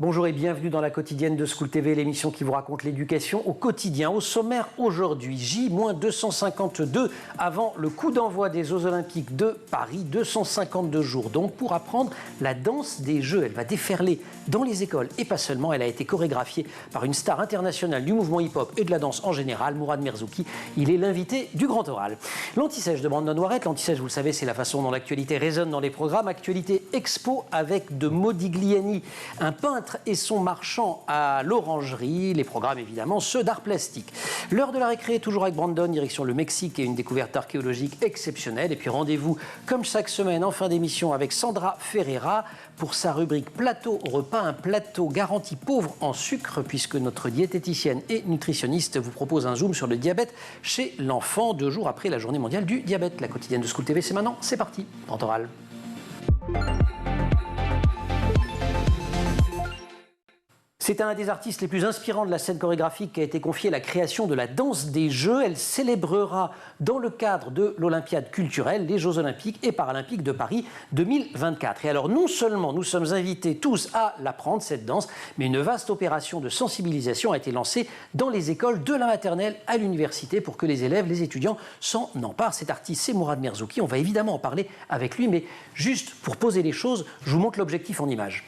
Bonjour et bienvenue dans la quotidienne de School TV, l'émission qui vous raconte l'éducation au quotidien. Au sommaire aujourd'hui, J-252 avant le coup d'envoi des Jeux Olympiques de Paris, 252 jours donc pour apprendre la danse des Jeux. Elle va déferler dans les écoles et pas seulement, elle a été chorégraphiée par une star internationale du mouvement hip-hop et de la danse en général, Mourad Merzouki. Il est l'invité du Grand Oral. L'Anti-Sèche de Brandon Noiret, l'Anti-Sèche, vous le savez, c'est la façon dont l'actualité résonne dans les programmes. Actualité expo avec de Modigliani, un peintre et son marchand à l'orangerie, les programmes évidemment ceux d'art plastique. L'heure de la récré, toujours avec Brandon, direction le Mexique et une découverte archéologique exceptionnelle. Et puis rendez-vous comme chaque semaine en fin d'émission avec Sandra Ferreira pour sa rubrique plateau repas, un plateau garanti pauvre en sucre puisque notre diététicienne et nutritionniste vous propose un zoom sur le diabète chez l'enfant 2 jours après la journée mondiale du diabète. La quotidienne de School TV, c'est maintenant, c'est parti, Grand Oral. C'est un des artistes les plus inspirants de la scène chorégraphique qui a été confié la création de la danse des Jeux. Elle célébrera dans le cadre de l'Olympiade culturelle, les Jeux Olympiques et Paralympiques de Paris 2024. Et alors non seulement nous sommes invités tous à l'apprendre, cette danse, mais une vaste opération de sensibilisation a été lancée dans les écoles de la maternelle à l'université pour que les élèves, les étudiants s'en emparent. Cet artiste, c'est Mourad Merzouki. On va évidemment en parler avec lui, mais juste pour poser les choses, je vous montre l'objectif en image.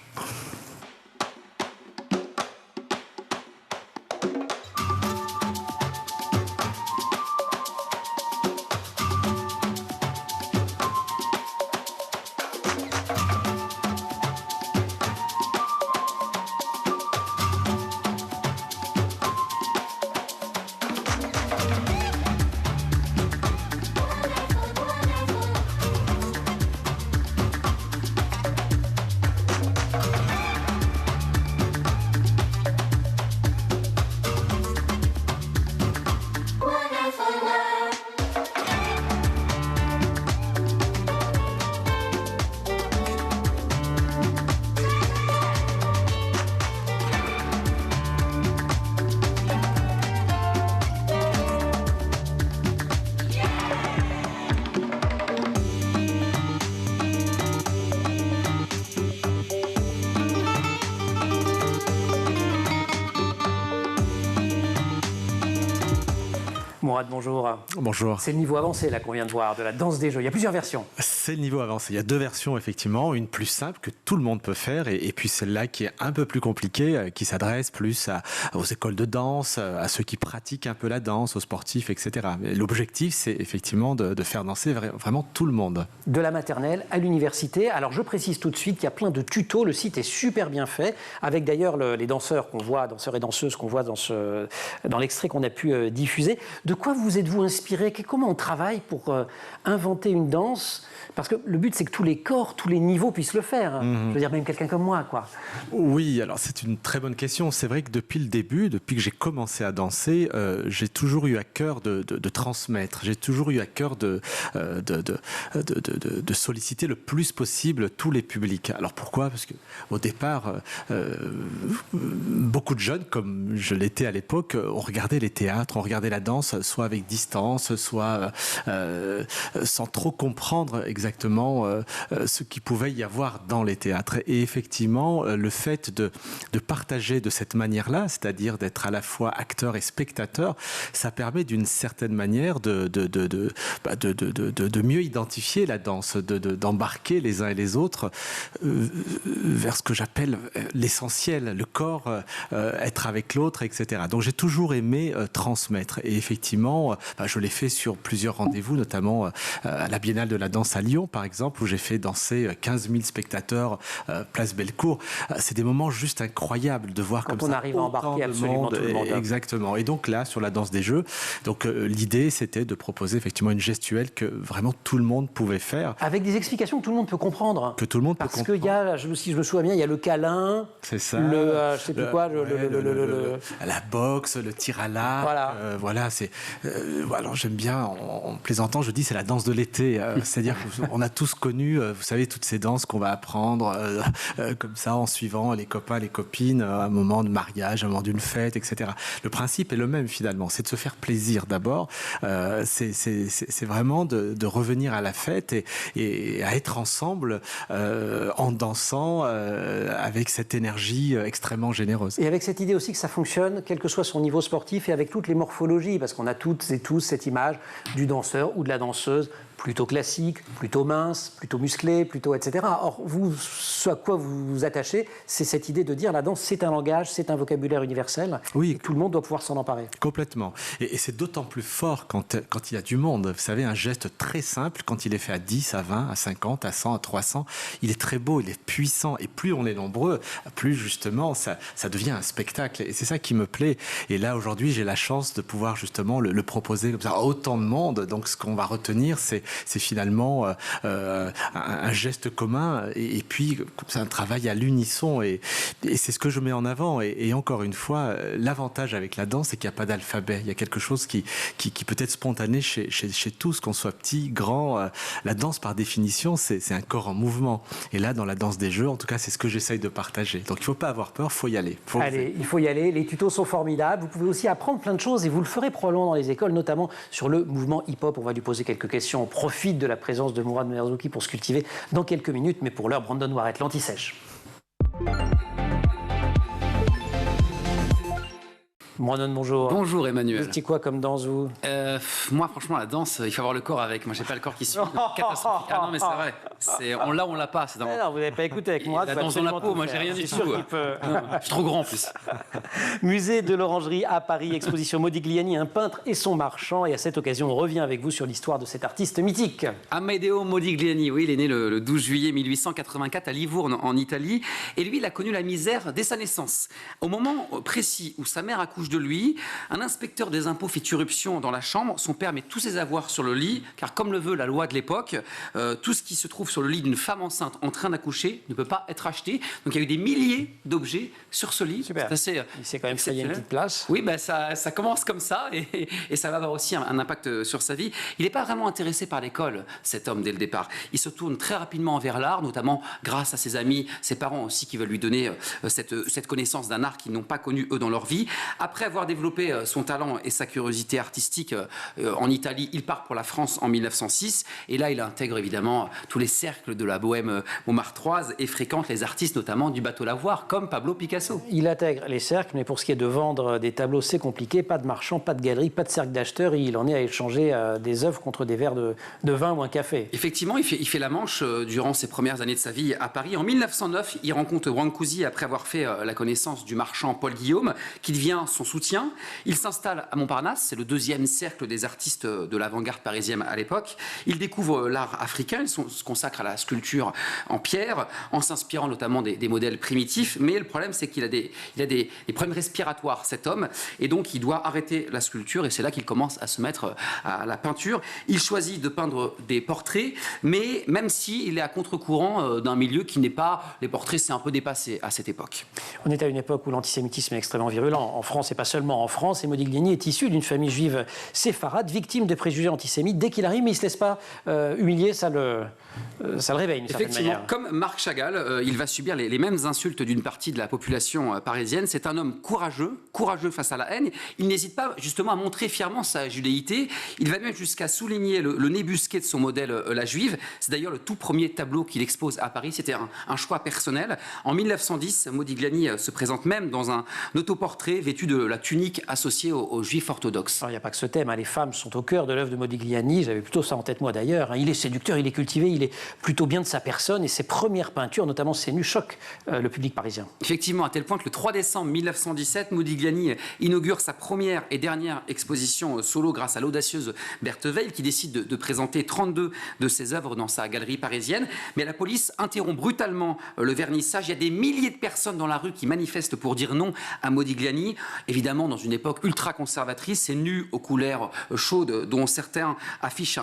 Mourad, bonjour. Bonjour. C'est le niveau avancé là qu'on vient de voir, de la danse des Jeux. Il y a plusieurs versions. C'est le niveau avancé. Il y a 2 versions effectivement, une plus simple que tout le monde peut faire et puis celle-là qui est un peu plus compliquée, qui s'adresse plus aux écoles de danse, à ceux qui pratiquent un peu la danse, aux sportifs, etc. Mais l'objectif, c'est effectivement de faire danser vraiment tout le monde. De la maternelle à l'université. Alors je précise tout de suite qu'il y a plein de tutos. Le site est super bien fait, avec d'ailleurs les danseurs qu'on voit, danseurs et danseuses qu'on voit dans l'extrait qu'on a pu diffuser. De quoi vous êtes-vous inspiré? Comment on travaille pour inventer une danse? Parce que le but, c'est que tous les corps, tous les niveaux puissent le faire. Je veux dire, même quelqu'un comme moi, quoi. Oui, alors c'est une très bonne question. C'est vrai que depuis le début, depuis que j'ai commencé à danser, j'ai toujours eu à cœur de transmettre. J'ai toujours eu à cœur de solliciter le plus possible tous les publics. Alors pourquoi? Parce qu'au départ, beaucoup de jeunes, comme je l'étais à l'époque, on regardait les théâtres, on regardait la danse, soit avec distance, soit sans trop comprendre exactement ce qu'il pouvait y avoir dans les théâtres. Et effectivement, le fait de partager de cette manière-là, c'est-à-dire d'être à la fois acteur et spectateur, ça permet d'une certaine manière de mieux identifier la danse, d'embarquer les uns et les autres vers ce que j'appelle l'essentiel, le corps, être avec l'autre, etc. Donc j'ai toujours aimé transmettre. Et effectivement, je l'ai fait sur plusieurs rendez-vous, notamment à la Biennale de la danse à Lyon, par exemple, où j'ai fait danser 15 000 spectateurs place Bellecour. C'est des moments juste incroyables de voir quand comme on ça arrive à embarquer absolument tout le monde. Exactement. Et donc là, sur la danse des Jeux, donc l'idée, c'était de proposer effectivement une gestuelle que vraiment tout le monde pouvait faire. Avec des explications que tout le monde peut comprendre. Que tout le monde peut comprendre. Parce qu'il y a, si je me souviens bien, il y a le câlin, c'est ça, je sais plus quoi, la boxe, le tir à l'arc. Voilà, c'est. Alors j'aime bien, en plaisantant, je dis c'est la danse de l'été. C'est-à-dire que On a tous connu, vous savez, toutes ces danses qu'on va apprendre comme ça en suivant les copains, les copines, à un moment de mariage, à un moment d'une fête, etc. Le principe est le même finalement, c'est de se faire plaisir d'abord. C'est vraiment de revenir à la fête et à être ensemble en dansant avec cette énergie extrêmement généreuse. Et avec cette idée aussi que ça fonctionne, quel que soit son niveau sportif et avec toutes les morphologies, parce qu'on a toutes et tous cette image du danseur ou de la danseuse plutôt classique, plutôt mince, plutôt musclé, plutôt etc. Or, vous, ce à quoi vous vous attachez, c'est cette idée de dire la danse, c'est un langage, c'est un vocabulaire universel. Oui. Et tout le monde doit pouvoir s'en emparer. Complètement. Et c'est d'autant plus fort quand il y a du monde. Vous savez, un geste très simple, quand il est fait à 10, à 20, à 50, à 100, à 300, il est très beau, il est puissant. Et plus on est nombreux, plus justement, ça devient un spectacle. Et c'est ça qui me plaît. Et là, aujourd'hui, j'ai la chance de pouvoir justement le proposer comme ça à autant de monde. Donc, ce qu'on va retenir, c'est finalement un geste commun et puis c'est un travail à l'unisson et c'est ce que je mets en avant et encore une fois l'avantage avec la danse c'est qu'il n'y a pas d'alphabet, il y a quelque chose qui peut être spontané chez tous, qu'on soit petit, grand. La danse par définition c'est un corps en mouvement et là dans la danse des jeux en tout cas c'est ce que j'essaye de partager, donc il ne faut pas avoir peur, il faut y aller. Allez, il faut y aller, les tutos sont formidables, vous pouvez aussi apprendre plein de choses et vous le ferez probablement dans les écoles, notamment sur le mouvement hip-hop. On va lui poser quelques questions, on profite de la présence de Mourad Merzouki pour se cultiver dans quelques minutes, mais pour l'heure, Brandon Warrett, l'anti-sèche. Brandon, bonjour. Bonjour Emmanuel. Vous étiez quoi comme danse, vous? Moi, franchement, la danse, il faut avoir le corps avec. Moi, j'ai pas le corps qui suit. Catastrophique. Ah non, mais c'est vrai. On l'a ou on l'a pas. C'est dans... Non, vous n'avez pas écouté avec moi. La danse dans la peau, moi, j'ai rien du tout. Je suis trop grand en plus. Musée de l'Orangerie à Paris, exposition Modigliani, un peintre et son marchand. Et à cette occasion, on revient avec vous sur l'histoire de cet artiste mythique. Amedeo Modigliani, oui, il est né le 12 juillet 1884 à Livourne, en Italie. Et lui, il a connu la misère dès sa naissance. Au moment précis où sa mère accouche de lui, un inspecteur des impôts fait irruption dans la chambre. Son père met tous ses avoirs sur le lit, car comme le veut la loi de l'époque, tout ce qui se trouve sur le lit d'une femme enceinte en train d'accoucher ne peut pas être acheté. Donc il y a eu des milliers d'objets sur ce lit. Super. Il s'est quand même fait une petite place. Oui, ben ça commence comme ça et ça va avoir aussi un impact sur sa vie. Il n'est pas vraiment intéressé par l'école, cet homme, dès le départ. Il se tourne très rapidement vers l'art, notamment grâce à ses amis, ses parents aussi, qui veulent lui donner cette connaissance d'un art qu'ils n'ont pas connu, eux, dans leur vie. Après avoir développé son talent et sa curiosité artistique en Italie, il part pour la France en 1906. Et là, il intègre évidemment tous les cercles de la bohème montmartroise et fréquente les artistes, notamment du bateau lavoir, comme Pablo Picasso. Il intègre les cercles, mais pour ce qui est de vendre des tableaux, c'est compliqué. Pas de marchands, pas de galeries, pas de cercle d'acheteurs. Il en est à échanger des œuvres contre des verres de vin ou un café. Effectivement, il fait la manche durant ses premières années de sa vie à Paris. En 1909, il rencontre Brancusi après avoir fait la connaissance du marchand Paul Guillaume, qui devient son soutien. Il s'installe à Montparnasse, c'est le deuxième cercle des artistes de l'avant-garde parisienne à l'époque. Il découvre l'art africain, il se consacre à la sculpture en pierre, en s'inspirant notamment des modèles primitifs. Mais le problème, c'est qu'il a des problèmes respiratoires, cet homme, et donc il doit arrêter la sculpture, et c'est là qu'il commence à se mettre à la peinture. Il choisit de peindre des portraits, mais même s'il est à contre-courant d'un milieu qui n'est pas... Les portraits, c'est un peu dépassé à cette époque. On est à une époque où l'antisémitisme est extrêmement virulent, en France et pas seulement en France, et Modigliani est issu d'une famille juive séfarade, victime de préjugés antisémites dès qu'il arrive, mais il ne se laisse pas humilier, ça le réveille d'une certaine manière. Comme Marc Chagall, il va subir les mêmes insultes d'une partie de la population parisienne. C'est un homme courageux face à la haine. Il n'hésite pas justement à montrer fièrement sa judéité. Il va même jusqu'à souligner le nez busqué de son modèle, la juive. C'est d'ailleurs le tout premier tableau qu'il expose à Paris. C'était un choix personnel. En 1910, Modigliani se présente même dans un autoportrait vêtu de la tunique associée aux juifs orthodoxes. Alors, il n'y a pas que ce thème, hein. Les femmes sont au cœur de l'œuvre de Modigliani. J'avais plutôt ça en tête moi d'ailleurs. Il est séducteur, il est cultivé, il est plutôt bien de sa personne et ses premières peintures, notamment ses nus, choquent le public parisien. Effectivement, à tel point que le 3 décembre 1917, Modigliani inaugure sa première et dernière exposition solo grâce à l'audacieuse Berthe Weil, qui décide de présenter 32 de ses œuvres dans sa galerie parisienne. Mais la police interrompt brutalement le vernissage. Il y a des milliers de personnes dans la rue qui manifestent pour dire non à Modigliani. Évidemment, évidemment dans une époque ultra conservatrice. Ces nus aux couleurs chaudes dont certains affichent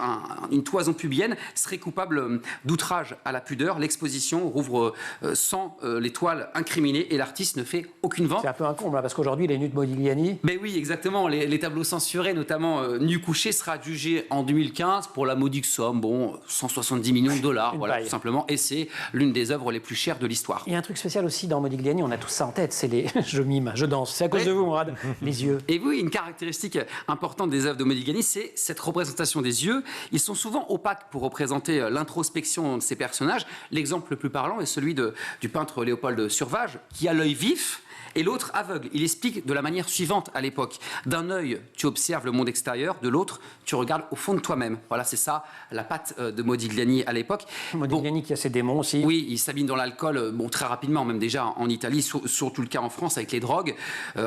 une toison pubienne seraient coupables d'outrage à la pudeur. L'exposition rouvre sans les toiles incriminées et l'artiste ne fait aucune vente. C'est un peu un comble, parce qu'aujourd'hui, les nus de Modigliani... Mais oui, exactement. Les tableaux censurés, notamment Nu couché, sera jugé en 2015 pour la modique somme, 170 millions de dollars, voilà, tout simplement. Et c'est l'une des œuvres les plus chères de l'histoire. Il y a un truc spécial aussi dans Modigliani, on a tous ça en tête, c'est les... je mime, je danse. C'est à cause de vous, Mourad, les yeux. Et oui, une caractéristique importante des œuvres de Modigliani, c'est cette représentation des yeux. Ils sont souvent opaques pour représenter l'introspection de ces personnages. L'exemple le plus parlant est celui du peintre Léopold Survage, qui a l'œil vif, et l'autre aveugle. Il explique de la manière suivante à l'époque. D'un œil, tu observes le monde extérieur, de l'autre, tu regardes au fond de toi-même. Voilà, c'est ça la patte de Modigliani à l'époque. Modigliani qui a ses démons aussi. Oui, il s'abîme dans l'alcool, très rapidement, même déjà en Italie, surtout le cas en France avec les drogues.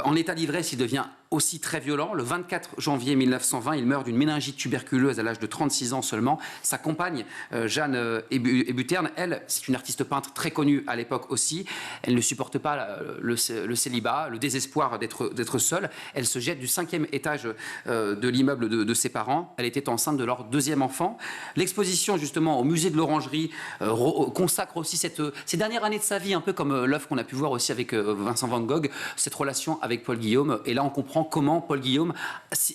En état d'ivresse, il devient aussi très violent. Le 24 janvier 1920, il meurt d'une méningite tuberculeuse à l'âge de 36 ans seulement. Sa compagne, Jeanne Hébuterne, elle, c'est une artiste peintre très connue à l'époque aussi. Elle ne supporte pas le célibat, le désespoir d'être seule. Elle se jette du 5e étage de l'immeuble de ses parents. Elle était enceinte de leur 2e enfant. L'exposition, justement, au musée de l'Orangerie consacre aussi ces dernières années de sa vie, un peu comme l'œuvre qu'on a pu voir aussi avec Vincent van Gogh, cette relation avec Paul Guillaume. Et là, on comprend comment Paul Guillaume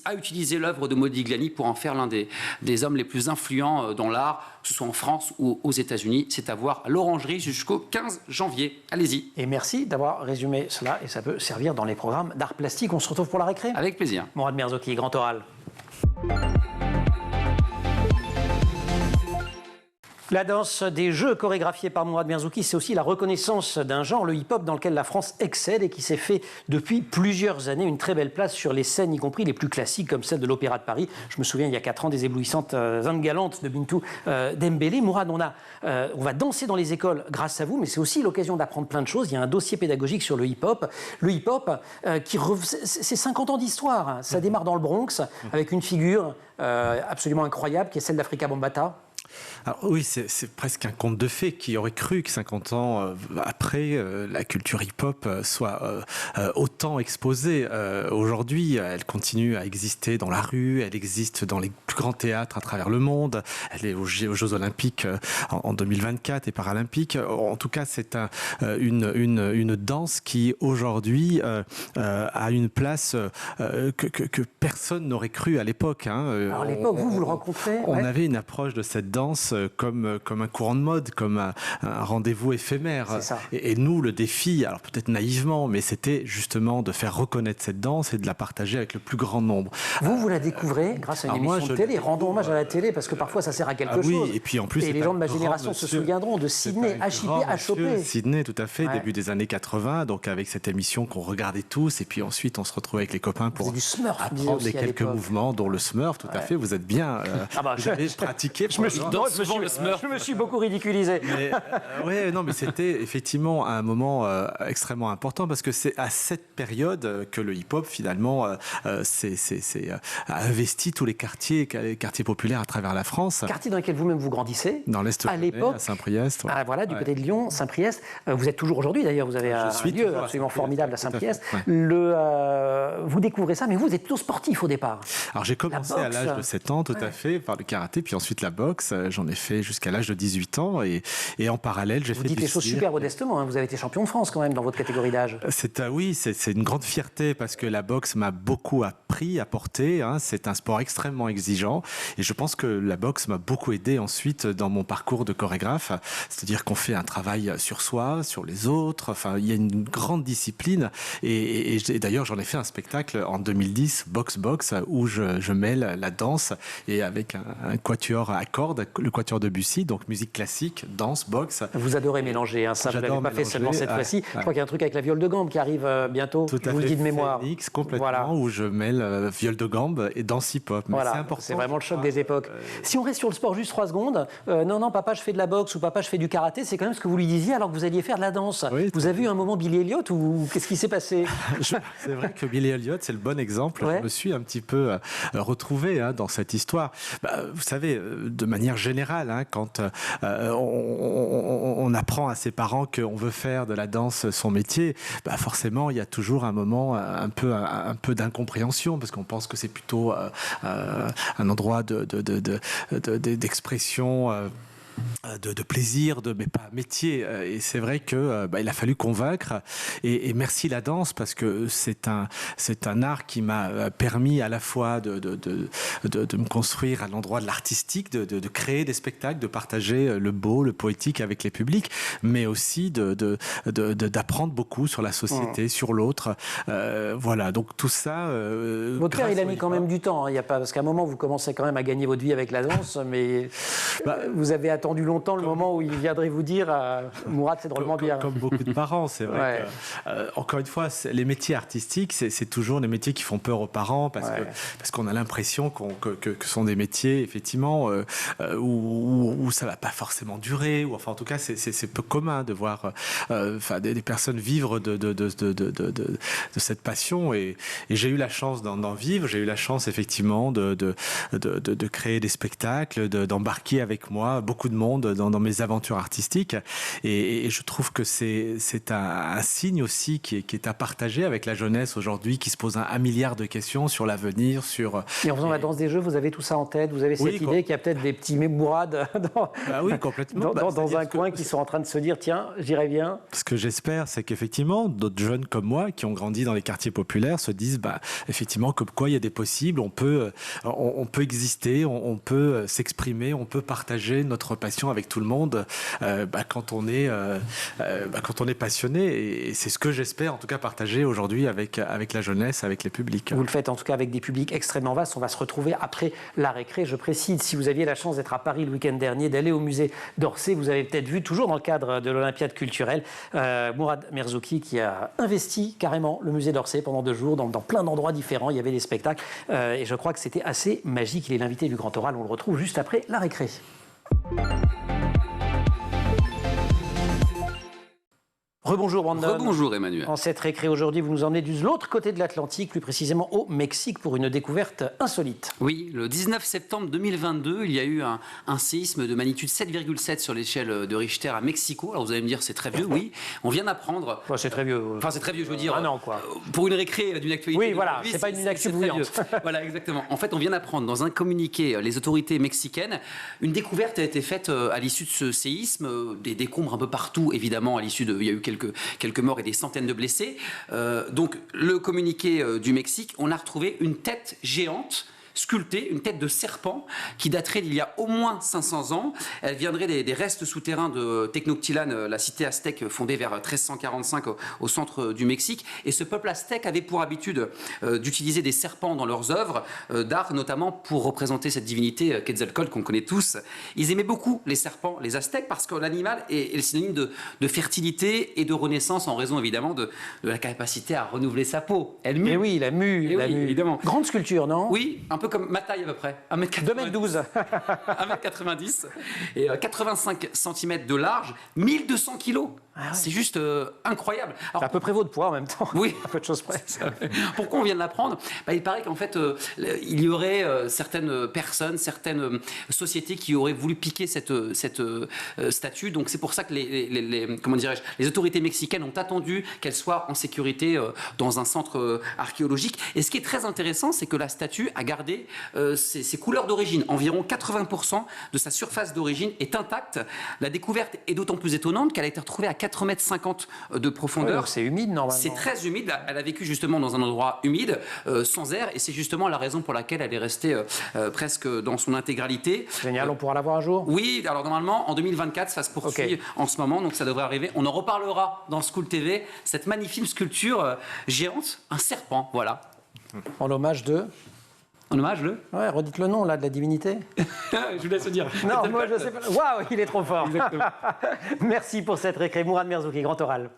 a utilisé l'œuvre de Modigliani pour en faire l'un des hommes les plus influents dans l'art, que ce soit en France ou aux États-Unis. C'est à voir à l'Orangerie jusqu'au 15 janvier. Allez-y. Et merci d'avoir résumé cela, et ça peut servir dans les programmes d'art plastique. On se retrouve pour la récré ? Avec plaisir. Mourad Merzouki, Grand Oral. La danse des jeux chorégraphiés par Mourad Merzouki, c'est aussi la reconnaissance d'un genre, le hip-hop, dans lequel la France excelle et qui s'est fait depuis plusieurs années une très belle place sur les scènes, y compris les plus classiques comme celle de l'Opéra de Paris. Je me souviens il y a 4 ans des éblouissantes Indes galantes de Bintou Dembélé. Mourad, on va danser dans les écoles grâce à vous, mais c'est aussi l'occasion d'apprendre plein de choses. Il y a un dossier pédagogique sur le hip-hop. Le hip-hop, c'est 50 ans d'histoire. Ça démarre dans le Bronx avec une figure absolument incroyable qui est celle d'Afrika Bambaataa. Alors, oui, c'est presque un conte de fées. Qui aurait cru que 50 ans après, la culture hip-hop soit autant exposée. Aujourd'hui, elle continue à exister dans la rue, elle existe dans les plus grands théâtres à travers le monde, elle est aux Jeux Olympiques en 2024 et Paralympiques. En tout cas, c'est une danse qui, aujourd'hui, a une place que personne n'aurait cru à l'époque. Alors, à l'époque, vous le rencontrez ? On avait une approche de cette danse comme un courant de mode, comme un rendez-vous éphémère. C'est ça. Et nous, le défi, alors peut-être naïvement, mais c'était justement de faire reconnaître cette danse et de la partager avec le plus grand nombre. Vous la découvrez grâce à une émission de télé. Rendons hommage à la télé, parce que parfois ça sert à quelque chose. Oui, et puis en plus, et les gens de ma génération se souviendront de Sidney, HIP. Sidney, tout à fait, début des années 80, donc avec cette émission qu'on regardait tous, et puis ensuite on se retrouvait avec les copains pour apprendre les quelques mouvements, dont le Smurf, tout à fait. Vous êtes bien, vous avez pratiqué. Je me suis beaucoup ridiculisé. Oui, non, mais c'était effectivement un moment extrêmement important, parce que c'est à cette période que le hip-hop, finalement, a investi tous les quartiers populaires à travers la France. Quartier dans lesquels vous-même vous grandissez. Dans l'Est à l'époque, à Saint-Priest. Ouais. Voilà, du côté de Lyon, Saint-Priest. Vous êtes toujours aujourd'hui, d'ailleurs, vous avez un lieu absolument formidable à Saint-Priest. Vous découvrez ça, mais vous êtes plutôt sportif au départ. Alors j'ai commencé à l'âge de 7 ans, tout à fait, par le karaté, puis ensuite la boxe. J'en ai fait jusqu'à l'âge de 18 ans, et en parallèle, j'ai fait du cirque. Vous dites les choses super modestement, vous avez été champion de France quand même dans votre catégorie d'âge. Oui, c'est une grande fierté, parce que la boxe m'a beaucoup apporté. C'est un sport extrêmement exigeant, et je pense que la boxe m'a beaucoup aidé ensuite dans mon parcours de chorégraphe. C'est-à-dire qu'on fait un travail sur soi, sur les autres. Enfin, il y a une grande discipline, et d'ailleurs j'en ai fait un spectacle en 2010, Box, où je mêle la danse et avec un quatuor à cordes, le quatuor de Debussy, donc musique classique, danse, boxe. Vous adorez mélanger, ça vous l'avez pas fait seulement cette fois-ci. Je crois qu'il y a un truc avec la viole de gambe qui arrive bientôt. Tout à fait. Je vous le dis de mémoire. Phoenix, complètement, où je mêle viole de gambe et danse hip-hop. Mais voilà, c'est important. C'est vraiment le choc des époques. Si on reste sur le sport juste 3 secondes, non, papa, je fais de la boxe, ou papa, je fais du karaté, c'est quand même ce que vous lui disiez alors que vous alliez faire de la danse. Oui, vous avez eu un moment Billy Elliot, ou qu'est-ce qui s'est passé? C'est vrai que Billy Elliot, c'est le bon exemple. Ouais. Je me suis un petit peu retrouvé dans cette histoire. Vous savez, de manière général, hein, quand on apprend à ses parents qu'on veut faire de la danse son métier, bah forcément il y a toujours un moment un peu d'incompréhension, parce qu'on pense que c'est plutôt un endroit d'expression, de plaisir, mais pas métier. Et c'est vrai que il a fallu convaincre. Et merci la danse, parce que c'est un art qui m'a permis à la fois de me construire à l'endroit de l'artistique, de créer des spectacles, de partager le beau, le poétique avec les publics, mais aussi d'apprendre beaucoup sur la société, sur l'autre. Voilà, donc tout ça... Votre père, il a mis quand même du temps. Il y a pas, parce qu'à un moment, vous commencez quand même à gagner votre vie avec la danse, mais vous avez attendu longtemps le moment où il viendrait vous dire Mourad, c'est drôlement bien. Comme beaucoup de parents, c'est vrai. Encore une fois, les métiers artistiques, c'est toujours des métiers qui font peur aux parents, parce qu'on a l'impression que sont des métiers, effectivement, où ça ne va pas forcément durer, ou enfin, en tout cas, c'est peu commun de voir des personnes vivre de cette passion. Et j'ai eu la chance d'en vivre. J'ai eu la chance, effectivement, de créer des spectacles, d'embarquer avec moi beaucoup de monde dans mes aventures artistiques, et je trouve que c'est un signe aussi qui est à partager avec la jeunesse aujourd'hui, qui se pose un milliard de questions sur l'avenir, sur... Et en faisant la danse des jeux, vous avez tout ça en tête, vous avez cette idée qu'il y a peut-être des petits Mourad dans un coin qui sont en train de se dire tiens, j'irai bien. Ce que j'espère, c'est qu'effectivement d'autres jeunes comme moi qui ont grandi dans les quartiers populaires se disent effectivement comme quoi il y a des possibles, on peut exister, on peut s'exprimer, on peut partager notre passion avec tout le monde quand on est passionné, et c'est ce que j'espère en tout cas partager aujourd'hui avec la jeunesse, avec les publics. Vous le faites en tout cas avec des publics extrêmement vastes. On va se retrouver après la récré. Je précise, si vous aviez la chance d'être à Paris le week-end dernier, d'aller au musée d'Orsay, vous avez peut-être vu, toujours dans le cadre de l'Olympiade culturelle, Mourad Merzouki qui a investi carrément le musée d'Orsay pendant 2 jours dans plein d'endroits différents. Il y avait des spectacles et je crois que c'était assez magique. Il est l'invité du Grand Oral. On le retrouve juste après la récré. Rebonjour Brandon. Rebonjour Emmanuel. En cette récré aujourd'hui, vous nous emmenez de l'autre côté de l'Atlantique, plus précisément au Mexique, pour une découverte insolite. Oui, le 19 septembre 2022, il y a eu un séisme de magnitude 7,7 sur l'échelle de Richter à Mexico. Alors vous allez me dire, c'est très vieux, oui. On vient d'apprendre... c'est très vieux. Enfin, c'est très vieux, je veux dire. Un an, quoi. Pour une récré d'une actualité... Oui, voilà, c'est pas une actu bouillante. Voilà, exactement. En fait, on vient d'apprendre dans un communiqué, les autorités mexicaines, une découverte a été faite à l'issue de ce séisme, des décombres un peu partout, évidemment, à l'issue de... Il y a eu quelques morts et des centaines de blessés. Donc, le communiqué du Mexique, on a retrouvé une tête géante sculptée, une tête de serpent qui daterait d'il y a au moins 500 ans. Elle viendrait des restes souterrains de Tenochtitlan, la cité aztèque fondée vers 1345 au centre du Mexique. Et ce peuple aztèque avait pour habitude d'utiliser des serpents dans leurs œuvres d'art, notamment pour représenter cette divinité Quetzalcoatl qu'on connaît tous. Ils aimaient beaucoup les serpents, les aztèques, parce que l'animal est le synonyme de fertilité et de renaissance, en raison évidemment de la capacité à renouveler sa peau. Elle mue. Et oui, la mue, évidemment. Grande sculpture, non? Oui, un peu comme ma taille à peu près, 2m12. 1m90 et 85 cm de large, 1200 kg. Ah ouais. C'est juste incroyable. Alors, à peu près votre poids en même temps. Oui. Un peu de choses près. Pourquoi on vient de l'apprendre? Il paraît qu'en fait, il y aurait certaines personnes, certaines sociétés qui auraient voulu piquer cette statue. Donc c'est pour ça que les autorités mexicaines ont attendu qu'elle soit en sécurité dans un centre archéologique. Et ce qui est très intéressant, c'est que la statue a gardé ses couleurs d'origine. Environ 80% de sa surface d'origine est intacte. La découverte est d'autant plus étonnante qu'elle a été retrouvée à 4,50 m de profondeur. Ouais, c'est humide normalement. C'est très humide. Elle a vécu justement dans un endroit humide, sans air, et c'est justement la raison pour laquelle elle est restée presque dans son intégralité. Génial, on pourra la voir un jour? Oui, alors normalement en 2024, ça se poursuit en ce moment, donc ça devrait arriver. On en reparlera dans School TV, cette magnifique sculpture géante, un serpent, voilà. En hommage de... En hommage, Ouais, redites le nom là de la divinité. Je vous laisse dire. Non, moi je sais pas. Waouh, il est trop fort. Merci pour cette récré. Mourad Merzouki, Grand Oral.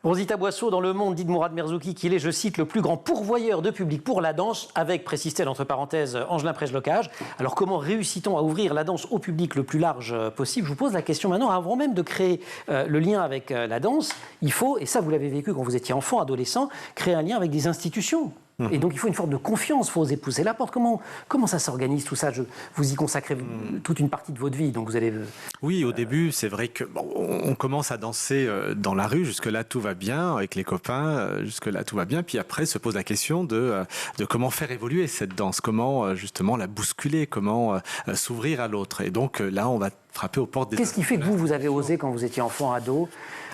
Rosita Boisseau, dans Le Monde, dit de Mourad Merzouki qu'il est, je cite, le plus grand pourvoyeur de public pour la danse, avec, précise-t-elle entre parenthèses, Angelin Prejlocage. Alors comment réussit-on à ouvrir la danse au public le plus large possible? Je vous pose la question maintenant, avant même de créer le lien avec la danse, il faut, et ça vous l'avez vécu quand vous étiez enfant, adolescent, créer un lien avec des institutions. Et donc, il faut une forme de confiance, il faut oser pousser la porte. Comment ça s'organise tout ça? Vous y consacrez toute une partie de votre vie, donc vous allez... Oui, au début, c'est vrai que on commence à danser dans la rue. Jusque-là, tout va bien avec les copains. Jusque-là, tout va bien. Puis après, se pose la question de comment faire évoluer cette danse, comment justement la bousculer, comment s'ouvrir à l'autre. Et donc là, on va frapper aux portes des... Qu'est-ce qui fait que vous avez osé quand vous étiez enfant, ado,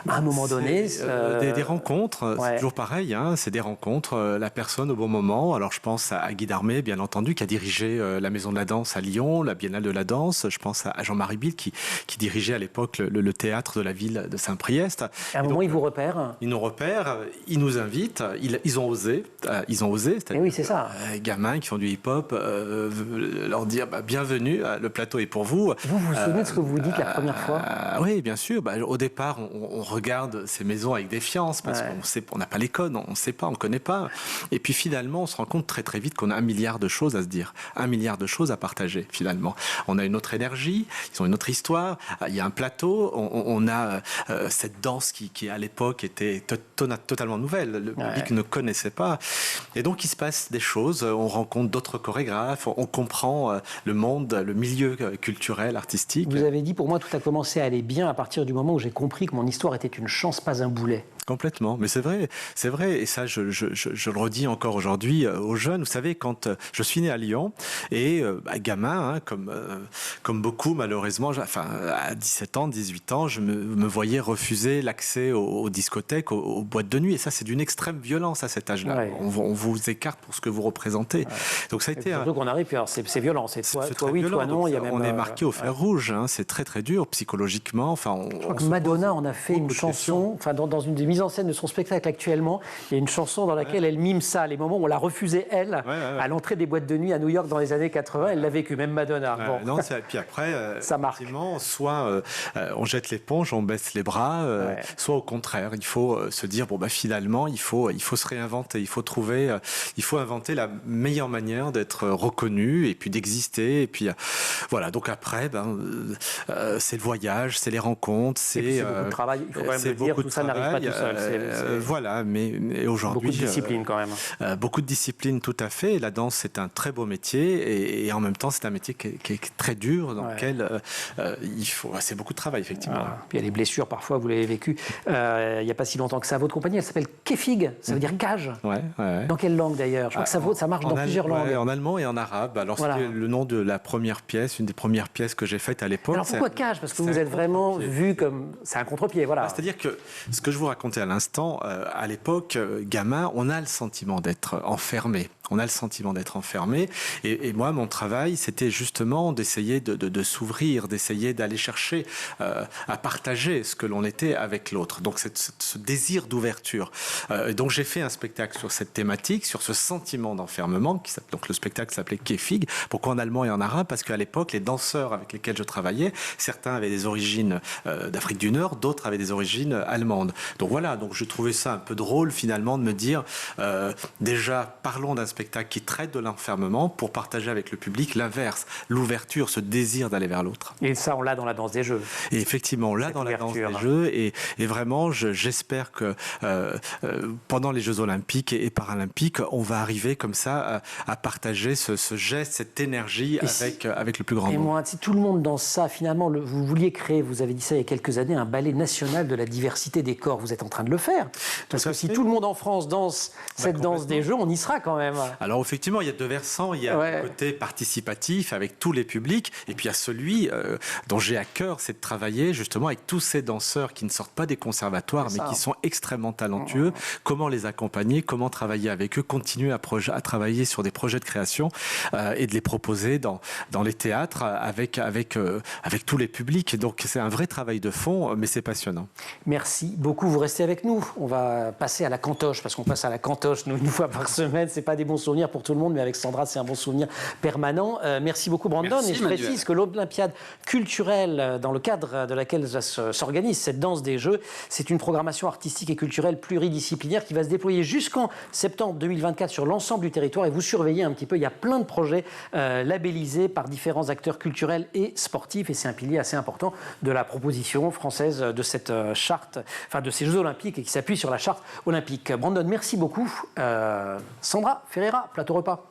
à un moment donné des rencontres, c'est toujours pareil, hein, c'est des rencontres, la personne au bon moment. Alors je pense à Guy Darmé, bien entendu, qui a dirigé la Maison de la Danse à Lyon, la Biennale de la Danse. Je pense à Jean-Marie Bill, qui dirigeait à l'époque le théâtre de la ville de Saint-Priest. À un moment, ils vous repèrent. Ils nous repèrent, ils nous invitent, ils ont osé, Et oui, c'est ça. Gamins qui font du hip-hop, leur dire bienvenue, le plateau est pour vous. Vous vous souvenez de ce que vous dites la première fois? Oui, bien sûr. Au départ, on regarde ces maisons avec défiance parce qu'on n'a pas les codes, on ne sait pas, on ne connaît pas. Et puis finalement, on se rend compte très très vite qu'on a 1 milliard de choses à se dire, 1 milliard de choses à partager finalement. On a une autre énergie, ils ont une autre histoire, il y a un plateau, on a cette danse qui à l'époque était totalement nouvelle, le public ne connaissait pas. Et donc il se passe des choses, on rencontre d'autres chorégraphes, on comprend le monde, le milieu culturel, artistique. Vous avez dit, pour moi, tout a commencé à aller bien à partir du moment où j'ai compris que mon histoire était une chance, pas un boulet. Complètement, mais c'est vrai, et ça je le redis encore aujourd'hui aux jeunes. Vous savez, quand je suis né à Lyon et gamin, comme beaucoup malheureusement, à 17 ans, 18 ans, je me voyais refuser l'accès aux discothèques, aux boîtes de nuit, et ça c'est d'une extrême violence à cet âge-là. Ouais. On vous écarte pour ce que vous représentez. Ouais. Donc ça a été surtout qu'on arrive, puis alors c'est violent, c'est toi oui, toi non. Il y a même, on est marqué au fer rouge, hein, c'est très très dur psychologiquement. Je crois que Madonna en a fait une chanson, dans une des mises en scène de son spectacle actuellement, il y a une chanson dans laquelle elle mime ça, les moments où on l'a refusé elle, à l'entrée des boîtes de nuit à New York dans les années 80, elle l'a vécu, même Madonna. Non, puis après, ça marque. Soit on jette l'éponge, on baisse les bras, soit au contraire, il faut se dire finalement, il faut se réinventer, il faut inventer la meilleure manière d'être reconnu et puis d'exister, et puis voilà. Donc après, c'est le voyage, c'est les rencontres, c'est beaucoup de travail. Il faut quand même le dire, tout ça n'arrive pas tout seul. Voilà, mais aujourd'hui... Beaucoup de discipline quand même. Beaucoup de discipline, tout à fait. La danse, c'est un très beau métier et en même temps, c'est un métier qui est très dur, dans lequel c'est beaucoup de travail, effectivement. Puis il y a les blessures, parfois, vous l'avez vécu. Il n'y a pas si longtemps que ça. Votre compagnie, elle s'appelle Kefig, ça veut dire gage. Dans quelle langue d'ailleurs? Je crois que ça marche dans plusieurs langues. En allemand et en arabe. Alors, c'était le nom de la première pièce, une des premières pièces que j'ai faites à l'époque. Alors pourquoi cage? Parce que vous êtes vraiment vu comme... C'est un contre-pied, voilà. C'est-à-dire que ce que je vous racontais à l'instant, à l'époque, gamin, on a le sentiment d'être enfermé. On a le sentiment d'être enfermé. Et moi, mon travail, c'était justement d'essayer de s'ouvrir, d'essayer d'aller chercher à partager ce que l'on était avec l'autre. Donc, ce désir d'ouverture. Donc, j'ai fait un spectacle sur cette thématique, sur ce sentiment d'enfermement. Donc, le spectacle s'appelait Kefig. Pourquoi en allemand et en arabe? Parce qu'à l'époque, les danseurs avec lesquels je travaillais, certains avaient des origines d'Afrique du Nord, d'autres avaient des origines allemandes. Donc, voilà. Donc, je trouvais ça un peu drôle, finalement, de me dire, déjà, parlons d'un spectacle qui traite de l'enfermement pour partager avec le public l'inverse, l'ouverture, ce désir d'aller vers l'autre. Et ça, on l'a dans la danse des jeux. Et effectivement, on l'a dans la danse des jeux. Et vraiment, j'espère que pendant les Jeux Olympiques et Paralympiques, on va arriver comme ça à partager ce geste, cette énergie avec le plus grand nombre. Et moi, si tout le monde danse ça, finalement, vous vouliez créer, vous avez dit ça il y a quelques années, un ballet national de la diversité des corps. Vous êtes en train de le faire. Parce que si tout le monde en France danse cette danse des jeux, on y sera quand même. Alors effectivement, il y a deux versants. Il y a le côté participatif avec tous les publics, et puis il y a celui dont j'ai à cœur, c'est de travailler justement avec tous ces danseurs qui ne sortent pas des conservatoires, mais qui sont extrêmement talentueux. Comment les accompagner, comment travailler avec eux, continuer à travailler sur des projets de création et de les proposer dans les théâtres avec tous les publics. Donc c'est un vrai travail de fond, mais c'est passionnant. Merci beaucoup. Vous restez avec nous. On va passer à la cantoche, parce qu'on passe à la cantoche, nous, une fois par semaine. C'est pas des bons bons souvenirs pour tout le monde, mais avec Sandra, c'est un bon souvenir permanent. Merci beaucoup, Brandon. Merci, et je précise que l'Olympiade culturelle, dans le cadre de laquelle s'organise cette danse des Jeux, c'est une programmation artistique et culturelle pluridisciplinaire qui va se déployer jusqu'en septembre 2024 sur l'ensemble du territoire. Et vous surveillez un petit peu, il y a plein de projets labellisés par différents acteurs culturels et sportifs. Et c'est un pilier assez important de la proposition française de cette charte, enfin de ces Jeux Olympiques, et qui s'appuie sur la charte olympique. Brandon, merci beaucoup. Sandra Ferreira, plateau repas.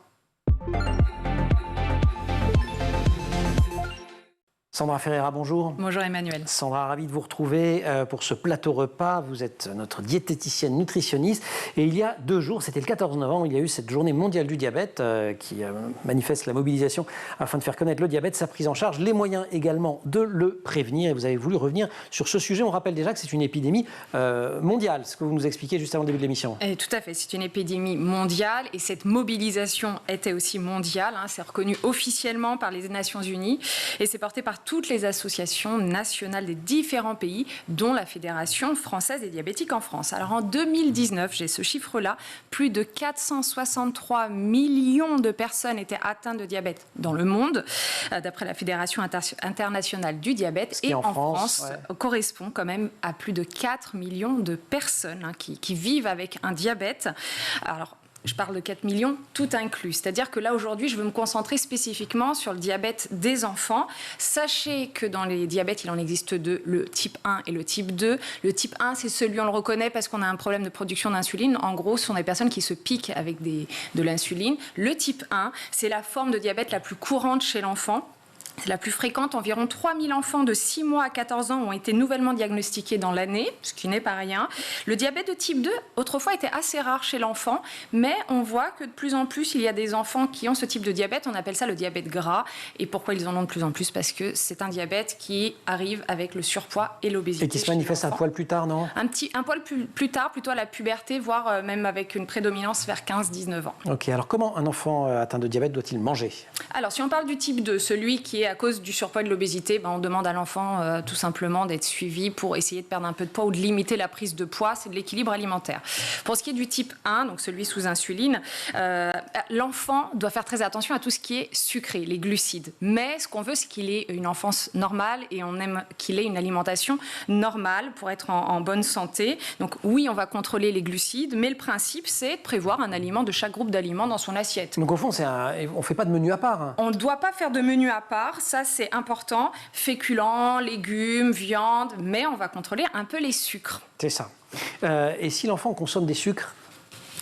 Sandra Ferreira, bonjour. Bonjour Emmanuel. Sandra, ravi de vous retrouver pour ce plateau repas. Vous êtes notre diététicienne nutritionniste. Et il y a 2 jours, c'était le 14 novembre, il y a eu cette journée mondiale du diabète qui manifeste la mobilisation afin de faire connaître le diabète, sa prise en charge, les moyens également de le prévenir. Et vous avez voulu revenir sur ce sujet. On rappelle déjà que c'est une épidémie mondiale, ce que vous nous expliquiez juste avant le début de l'émission. Tout à fait, c'est une épidémie mondiale et cette mobilisation était aussi mondiale. C'est reconnu officiellement par les Nations Unies et c'est porté par toutes les associations nationales des différents pays, dont la Fédération française des diabétiques en France. Alors en 2019, j'ai ce chiffre-là, plus de 463 millions de personnes étaient atteintes de diabète dans le monde, d'après la Fédération internationale du diabète. Et en France, correspond quand même à plus de 4 millions de personnes qui vivent avec un diabète. Alors, je parle de 4 millions, tout inclus. C'est-à-dire que là, aujourd'hui, je veux me concentrer spécifiquement sur le diabète des enfants. Sachez que dans les diabètes, il en existe 2, le type 1 et le type 2. Le type 1, c'est celui, on le reconnaît parce qu'on a un problème de production d'insuline. En gros, ce sont des personnes qui se piquent avec de l'insuline. Le type 1, c'est la forme de diabète la plus courante chez l'enfant. C'est la plus fréquente. Environ 3000 enfants de 6 mois à 14 ans ont été nouvellement diagnostiqués dans l'année, ce qui n'est pas rien. Le diabète de type 2, autrefois, était assez rare chez l'enfant, mais on voit que de plus en plus, il y a des enfants qui ont ce type de diabète. On appelle ça le diabète gras. Et pourquoi ils en ont de plus en plus? Parce que c'est un diabète qui arrive avec le surpoids et l'obésité. Et qui se manifeste un poil plus tard, non? Un poil plus tard, plutôt à la puberté, voire même avec une prédominance vers 15-19 ans. Ok, alors comment un enfant atteint de diabète doit-il manger? Alors, si on parle du type 2, celui qui est à cause du surpoids et de l'obésité, on demande à l'enfant tout simplement d'être suivi pour essayer de perdre un peu de poids ou de limiter la prise de poids. C'est de l'équilibre alimentaire. Pour ce qui est du type 1, donc celui sous insuline, l'enfant doit faire très attention à tout ce qui est sucré, les glucides. Mais ce qu'on veut, c'est qu'il ait une enfance normale et on aime qu'il ait une alimentation normale pour être en bonne santé. Donc oui, on va contrôler les glucides, mais le principe, c'est de prévoir un aliment de chaque groupe d'aliments dans son assiette. Donc au fond, on ne fait pas de menu à part. On ne doit pas faire de menu à part, ça c'est important. Féculents, légumes, viande, mais on va contrôler un peu les sucres. C'est ça. Et si l'enfant consomme des sucres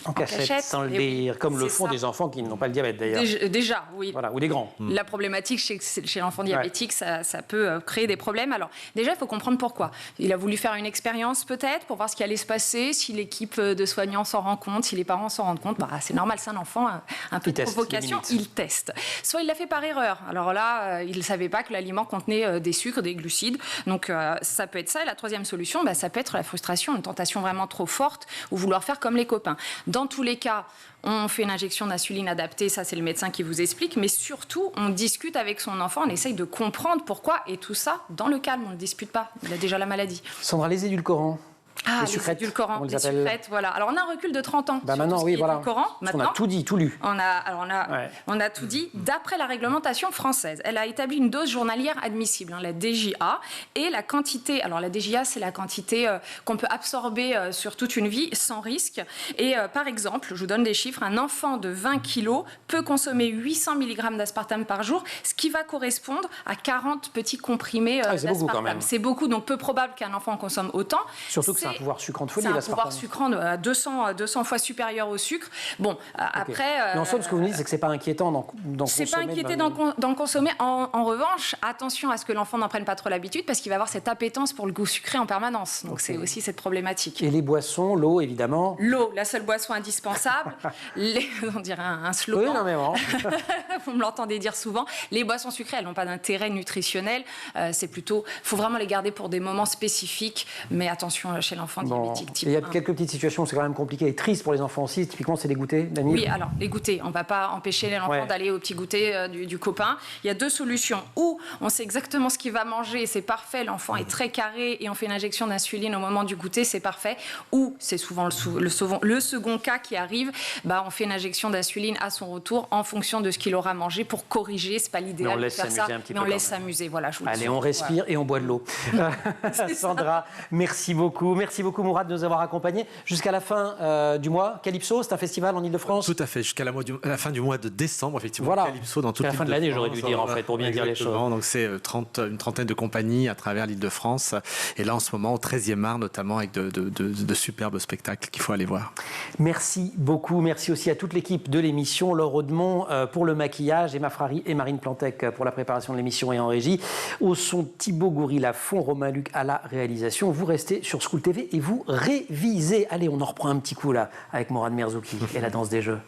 en cachette, sans le dire, comme le font des enfants qui n'ont pas le diabète d'ailleurs. Déjà, oui. Voilà, ou des grands. La problématique chez l'enfant diabétique, ça peut créer des problèmes. Alors déjà, il faut comprendre pourquoi. Il a voulu faire une expérience peut-être pour voir ce qui allait se passer, si l'équipe de soignants s'en rend compte, si les parents s'en rendent compte. C'est normal, c'est un enfant, un peu de provocation, il teste. Soit il l'a fait par erreur. Alors là, il ne savait pas que l'aliment contenait des sucres, des glucides. Donc ça peut être ça. Et la troisième solution, ça peut être la frustration, une tentation vraiment trop forte ou vouloir faire comme les copains. Dans tous les cas, on fait une injection d'insuline adaptée, ça c'est le médecin qui vous explique, mais surtout on discute avec son enfant, on essaye de comprendre pourquoi, et tout ça dans le calme, on ne dispute pas, il a déjà la maladie. Sandra, les édulcorants. Les édulcorants, les sucrètes, voilà. Alors on a un recul de 30 ans. Maintenant, oui, voilà. Maintenant, on a tout dit, tout lu. On a tout dit. D'après la réglementation française, elle a établi une dose journalière admissible, la DJA, et la quantité. Alors la DJA, c'est la quantité qu'on peut absorber sur toute une vie sans risque. Et par exemple, je vous donne des chiffres, un enfant de 20 kilos peut consommer 800 mg d'aspartame par jour, ce qui va correspondre à 40 petits comprimés d'aspartame. C'est beaucoup, donc peu probable qu'un enfant consomme autant. Surtout que c'est un pouvoir sucrant de folie, c'est un pouvoir sucrant à 200 fois supérieur au sucre. Bon, après... Mais en somme, ce que vous me dites, c'est que ce n'est pas inquiétant d'en consommer. C'est pas inquiétant d'en consommer. En revanche, attention à ce que l'enfant n'en prenne pas trop l'habitude, parce qu'il va avoir cette appétence pour le goût sucré en permanence. Donc c'est aussi cette problématique. Et les boissons, l'eau, évidemment. L'eau, la seule boisson indispensable. On dirait un slogan. Oui, non, mais bon. Vous me l'entendez dire souvent. Les boissons sucrées, elles n'ont pas d'intérêt nutritionnel. C'est plutôt... Il faut vraiment les garder pour des moments spécifiques. Mais attention, chez l'enfant, l'enfant diabétique type 1. Il y a quelques petites situations où c'est quand même compliqué et triste pour les enfants aussi. Typiquement, c'est les goûters, Dani. Oui, alors les goûters, on ne va pas empêcher l'enfant d'aller au petit goûter du copain. Il y a deux solutions. Ou on sait exactement ce qu'il va manger, c'est parfait, l'enfant est très carré et on fait une injection d'insuline au moment du goûter, c'est parfait. Ou c'est souvent le second cas qui arrive, on fait une injection d'insuline à son retour en fonction de ce qu'il aura mangé pour corriger. C'est pas l'idéal de faire ça, mais on laisse s'amuser. Voilà, allez, on respire et on boit de l'eau. Sandra, merci beaucoup. Merci beaucoup, Mourad, de nous avoir accompagnés. Jusqu'à la fin du mois, Calypso, c'est un festival en Ile-de-France. Tout à fait, jusqu'à la fin du mois de décembre, effectivement. Voilà. Calypso dans toute l'Île-de-France. À la fin de l'année, j'aurais dû dire, en fait, pour bien dire les choses. Donc c'est une trentaine de compagnies à travers l'Île-de-France. Et là, en ce moment, au 13e art, notamment, avec de superbes spectacles qu'il faut aller voir. Merci beaucoup. Merci aussi à toute l'équipe de l'émission. Laure Audemont pour le maquillage, Emma Frari et Marine Plantec pour la préparation de l'émission et en régie. Au son, Thibaut Gouril à fond, Romain Luc à la réalisation. Vous restez sur School TV et vous révisez. Allez, on en reprend un petit coup là avec Morad Merzouki et la danse des jeux.